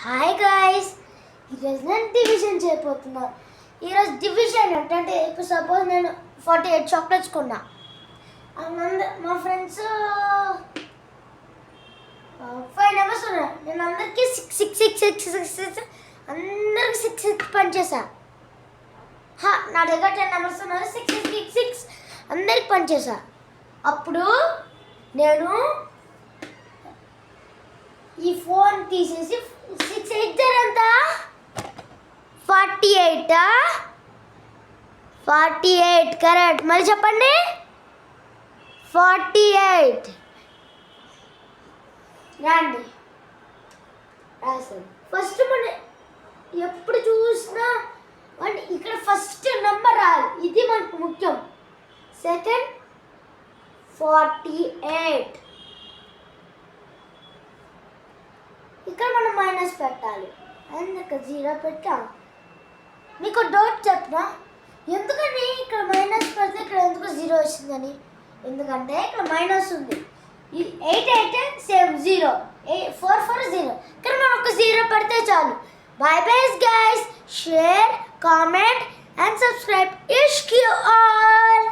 Hi guys, ఈరోజు నేను division చేయబోతున్నా. ఈరోజు డివిజన్ ఏంటంటే ఇప్పుడు సపోజ్ నేను 48 చాక్లెట్స్ కొన్నా. మా ఫ్రెండ్స్ 5 నెంబర్స్ ఉన్నాయి. నేను అందరికీ 6 అందరికి 6 పనిచేసా. నా దగ్గర 10 నెంబర్స్ ఉన్నారు. 6 అందరికి పనిచేసా. అప్పుడు నేను ఈ ఫోన్ తీసేసి 6 8 ఎంత 48 కరెక్ట్. మళ్ళీ చెప్పండి 48 రండి రాసాను. ఫస్ట్ మన ఎప్పుడు చూసినా అంటే ఇక్కడ ఫస్ట్ నెంబర్ రాదు, ఇది మనకు ముఖ్యం. సెకండ్ 48 ఇక్కడ మనం మైనస్ పెట్టాలి. అందుకు 0 పెట్టాం. మీకు డౌట్ చెప్పనా, ఎందుకని ఇక్కడ మైనస్ పెడితే ఇక్కడ ఎందుకు 0 వచ్చిందని? ఎందుకంటే ఇక్కడ మైనస్ ఉంది. 8 8 సేమ్ 0, 4 4 0. ఇక్కడ మనం ఒక 0 పెడితే చాలు. By bye guys, share, comment and subscribe. Ishq you all.